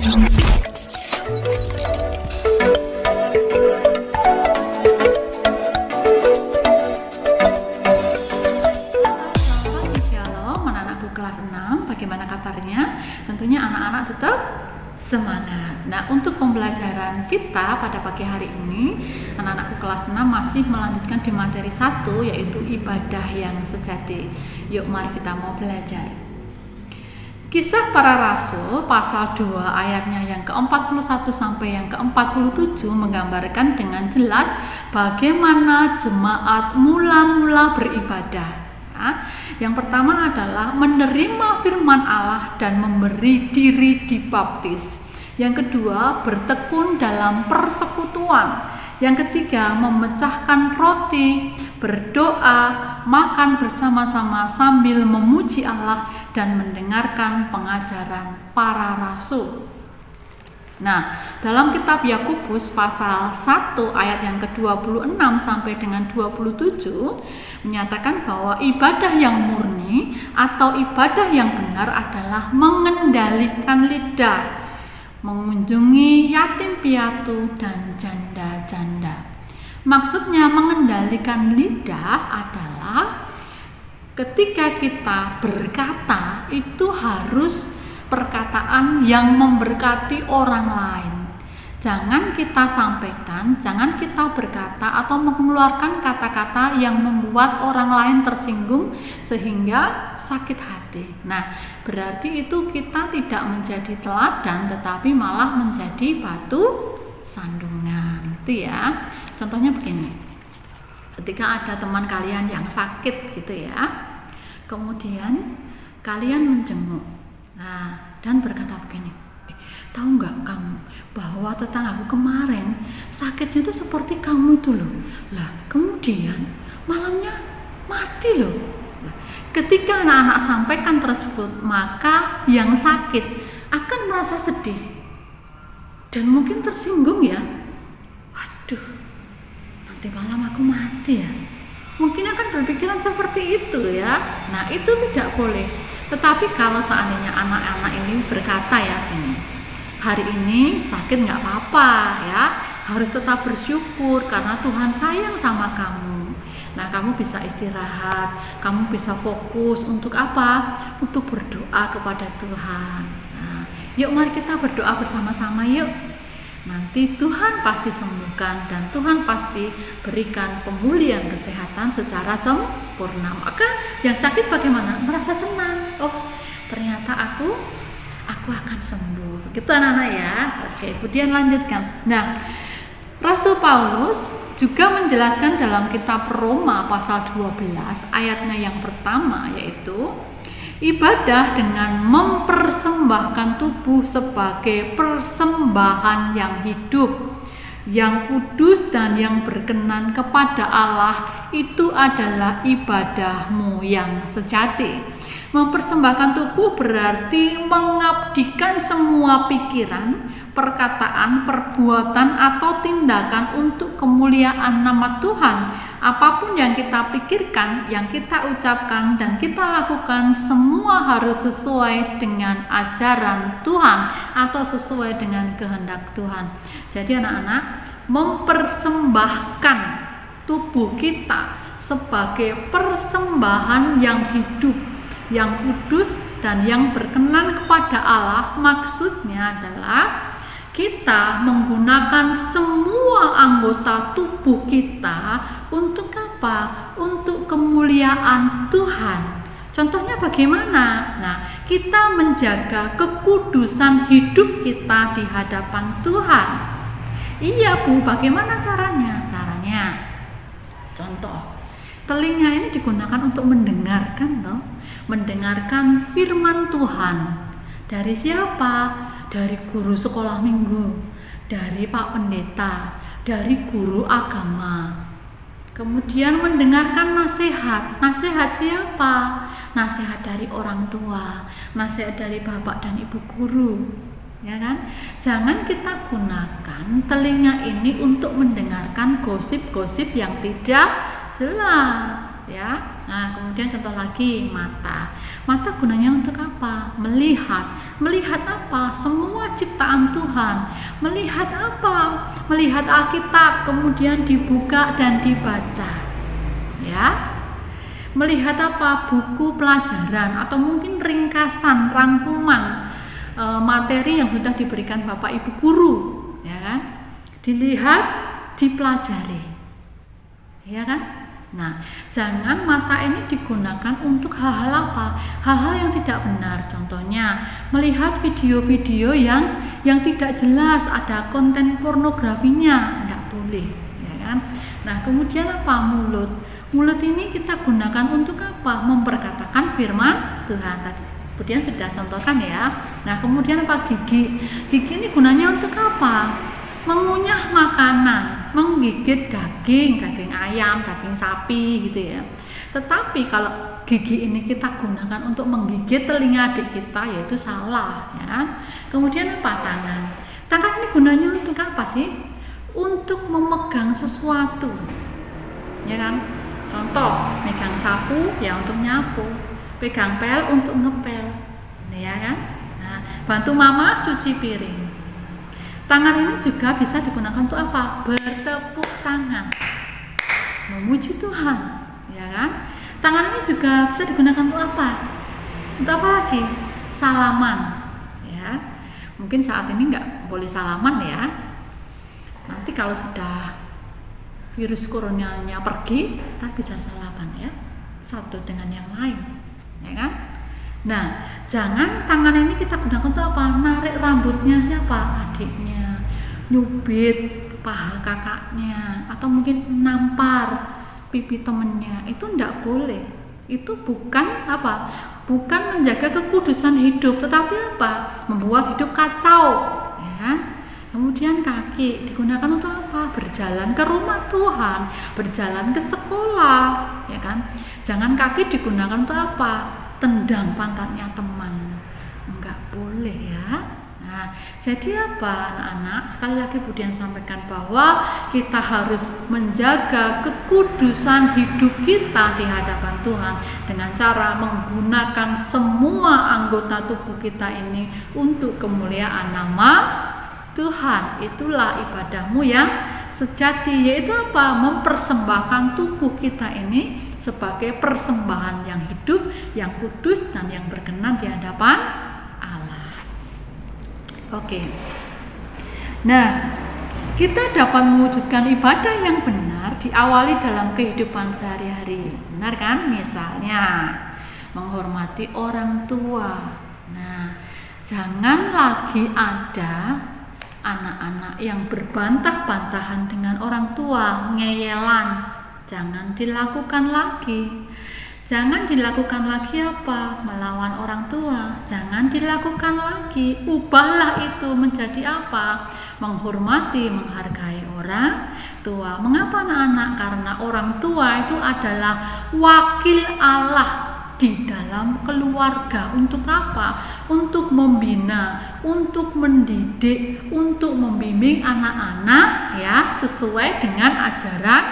Shalom, anak-anakku kelas 6, bagaimana kabarnya? Tentunya anak-anak tetap semangat. Nah, untuk pembelajaran kita pada pagi hari ini, anak-anakku kelas 6 masih melanjutkan di materi 1, yaitu ibadah yang sejati. Yuk, mari kita mau belajar. Kisah Para Rasul pasal 2 ayatnya yang ke-41 sampai yang ke-47 menggambarkan dengan jelas bagaimana jemaat mula-mula beribadah. Yang pertama adalah menerima firman Allah dan memberi diri dibaptis. Yang kedua, bertekun dalam persekutuan. Yang ketiga, memecahkan roti, berdoa, makan bersama-sama sambil memuji Allah dan mendengarkan pengajaran para rasul. Nah, dalam kitab Yakobus pasal 1 ayat yang ke-26 sampai dengan 27 menyatakan bahwa ibadah yang murni atau ibadah yang benar adalah mengendalikan lidah, mengunjungi yatim piatu dan janda-janda. Maksudnya mengendalikan lidah adalah ketika kita berkata itu harus perkataan yang memberkati orang lain. Jangan kita sampaikan, jangan kita berkata atau mengeluarkan kata-kata yang membuat orang lain tersinggung sehingga sakit hati. Nah, berarti itu kita tidak menjadi teladan tetapi malah menjadi batu sandungan. Itu ya. Contohnya begini. Ketika ada teman kalian yang sakit gitu ya. Kemudian kalian menjenguk. Nah, dan berkata begini, tahu nggak kamu bahwa tetanggaku kemarin sakitnya itu seperti kamu itu loh. Lah, kemudian malamnya mati loh. Ketika anak-anak sampaikan tersebut, maka yang sakit akan merasa sedih dan mungkin tersinggung ya. Waduh, nanti malam aku mati ya. Mungkin akan berpikiran seperti itu ya. Nah, itu tidak boleh. Tetapi kalau seandainya anak-anak ini berkata ya ini, hari ini sakit nggak apa-apa ya, harus tetap bersyukur karena Tuhan sayang sama kamu. Nah, kamu bisa istirahat, kamu bisa fokus untuk apa? Untuk berdoa kepada Tuhan. Nah, yuk mari kita berdoa bersama-sama yuk. Nanti Tuhan pasti sembuhkan dan Tuhan pasti berikan pemulihan kesehatan secara sempurna. Maka yang sakit bagaimana? Merasa senang. Oh, ternyata aku akan sembuh. Begitu anak-anak ya. Oke, kemudian lanjutkan. Nah, Rasul Paulus juga menjelaskan dalam kitab Roma pasal 12 ayatnya yang pertama, yaitu ibadah dengan mempersembahkan tubuh sebagai persembahan yang hidup, yang kudus dan yang berkenan kepada Allah, itu adalah ibadahmu yang sejati. Mempersembahkan tubuh berarti mengabdikan semua pikiran, perkataan, perbuatan atau tindakan untuk kemuliaan nama Tuhan. Apapun yang kita pikirkan, yang kita ucapkan dan kita lakukan, semua harus sesuai dengan ajaran Tuhan atau sesuai dengan kehendak Tuhan. Jadi anak-anak, mempersembahkan tubuh kita sebagai persembahan yang hidup, yang kudus dan yang berkenan kepada Allah, maksudnya adalah kita menggunakan semua anggota tubuh kita untuk apa? Untuk kemuliaan Tuhan. Contohnya bagaimana? Nah, kita menjaga kekudusan hidup kita di hadapan Tuhan. Iya Bu, bagaimana caranya? Contoh, telinga ini digunakan untuk mendengarkan toh. Mendengarkan firman Tuhan. Dari siapa? Dari guru sekolah minggu, dari Pak Pendeta, dari guru agama. Kemudian mendengarkan nasihat. Nasihat siapa? Nasihat dari orang tua, nasihat dari bapak dan ibu guru. Ya kan? Jangan kita gunakan telinga ini untuk mendengarkan gosip-gosip yang tidak Jelas ya. Nah, kemudian contoh lagi, mata. Mata gunanya untuk apa? Melihat. Melihat apa? Semua ciptaan Tuhan. Melihat apa? Melihat Alkitab, kemudian dibuka dan dibaca. Ya. Melihat apa? Buku pelajaran atau mungkin ringkasan, rangkuman materi yang sudah diberikan Bapak Ibu guru, ya kan? Dilihat, dipelajari. Ya kan? Nah, jangan mata ini digunakan untuk hal-hal apa? Hal-hal yang tidak benar. Contohnya, melihat video-video yang tidak jelas, ada konten pornografinya, tidak boleh, ya kan? Nah, kemudian apa? Mulut. Mulut ini kita gunakan untuk apa? Memperkatakan firman Tuhan. Tadi kemudian sudah contohkan ya. Nah, kemudian apa? Gigi. Gigi ini gunanya untuk apa? Mengunyah makanan, menggigit daging ayam, daging sapi gitu ya. Tetapi kalau gigi ini kita gunakan untuk menggigit telinga adik kita, yaitu salah ya. Kemudian apa? Tangan. Tangan ini gunanya untuk apa sih? Untuk memegang sesuatu. Ya kan? Contoh, megang sapu ya untuk nyapu, pegang pel untuk ngepel. Ya kan? Nah, bantu mama cuci piring. Tangan ini juga bisa digunakan untuk apa? Bertepuk tangan, memuji Tuhan, ya kan? Tangan ini juga bisa digunakan untuk apa? Untuk apa lagi? Salaman, ya. Mungkin saat ini nggak boleh salaman ya. Nanti kalau sudah virus coronanya pergi, kita bisa salaman ya, satu dengan yang lain, ya kan? Nah, jangan tangan ini kita gunakan untuk apa? Narik rambutnya siapa? Adiknya, nyubit paha kakaknya, atau mungkin nampar pipi temennya. Itu tidak boleh. Itu bukan apa? Bukan menjaga kekudusan hidup, tetapi apa? Membuat hidup kacau. Ya. Kemudian kaki digunakan untuk apa? Berjalan ke rumah Tuhan, berjalan ke sekolah, ya kan? Jangan kaki digunakan untuk apa? Tendang pantatnya teman, enggak boleh ya. Nah, jadi apa anak-anak? Sekali lagi Budian sampaikan bahwa kita harus menjaga kekudusan hidup kita di hadapan Tuhan dengan cara menggunakan semua anggota tubuh kita ini untuk kemuliaan nama Tuhan. Itulah ibadahmu yang sejati, yaitu apa? Mempersembahkan tubuh kita ini sebagai persembahan yang hidup, yang kudus, dan yang berkenan di hadapan Allah. Oke. Nah, kita dapat mewujudkan ibadah yang benar diawali dalam kehidupan sehari-hari. Benar kan? Misalnya menghormati orang tua. Nah, jangan lagi ada anak-anak yang berbantah-bantahan dengan orang tua, ngeyelan. Jangan dilakukan lagi. Jangan dilakukan lagi apa? Melawan orang tua. Jangan dilakukan lagi. Ubahlah itu menjadi apa? Menghormati, menghargai orang tua. Mengapa anak-anak? Karena orang tua itu adalah wakil Allah di dalam keluarga. Untuk apa? Untuk membina, untuk mendidik, untuk membimbing anak-anak ya sesuai dengan ajaran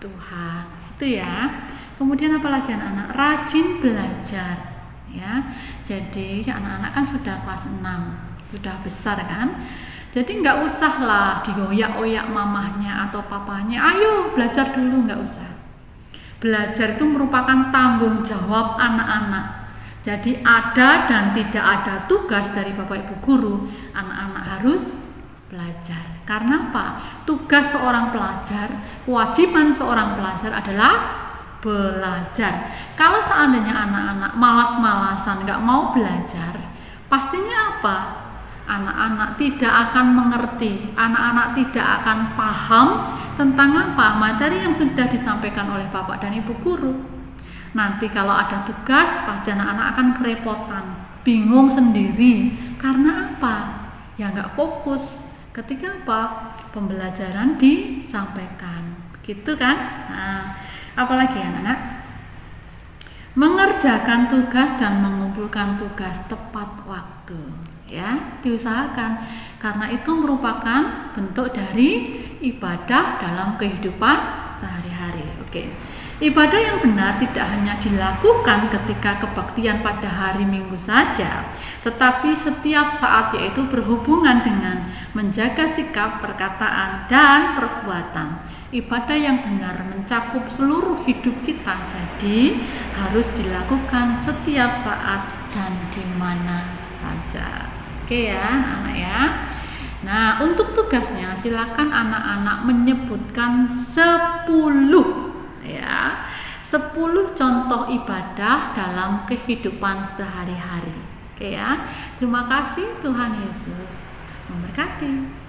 Tuhan. Itu ya. Kemudian apalagi anak-anak? Rajin belajar ya. Jadi anak-anak kan sudah kelas 6, sudah besar kan. Jadi nggak usah lah dioyak-oyak mamahnya atau papahnya, ayo belajar dulu, nggak usah. Belajar itu merupakan tanggung jawab anak-anak. Jadi ada dan tidak ada tugas dari Bapak Ibu guru, anak-anak harus belajar. Karena apa? Tugas seorang pelajar, kewajiban seorang pelajar adalah belajar. Kalau seandainya anak-anak malas-malasan, nggak mau belajar, pastinya apa? Anak-anak tidak akan mengerti, anak-anak tidak akan paham tentang apa? Materi yang sudah disampaikan oleh Bapak dan Ibu guru. Nanti kalau ada tugas, pasti anak-anak akan kerepotan, bingung sendiri. Karena apa? Ya nggak fokus. Ketika apa? Pembelajaran disampaikan. Begitu kan? Nah, apalagi anak-anak? Mengerjakan tugas dan mengumpulkan tugas tepat waktu. Ya, diusahakan. Karena itu merupakan bentuk dari ibadah dalam kehidupan sehari-hari. Oke. Ibadah yang benar tidak hanya dilakukan ketika kebaktian pada hari Minggu saja, tetapi setiap saat, yaitu berhubungan dengan menjaga sikap, perkataan, dan perbuatan. Ibadah yang benar mencakup seluruh hidup kita, jadi harus dilakukan setiap saat dan di mana saja. Oke ya, anak-anak ya. Nah, untuk tugasnya silakan anak-anak menyebutkan 10 ya, 10 contoh ibadah dalam kehidupan sehari-hari. Oke ya. Terima kasih, Tuhan Yesus memberkati.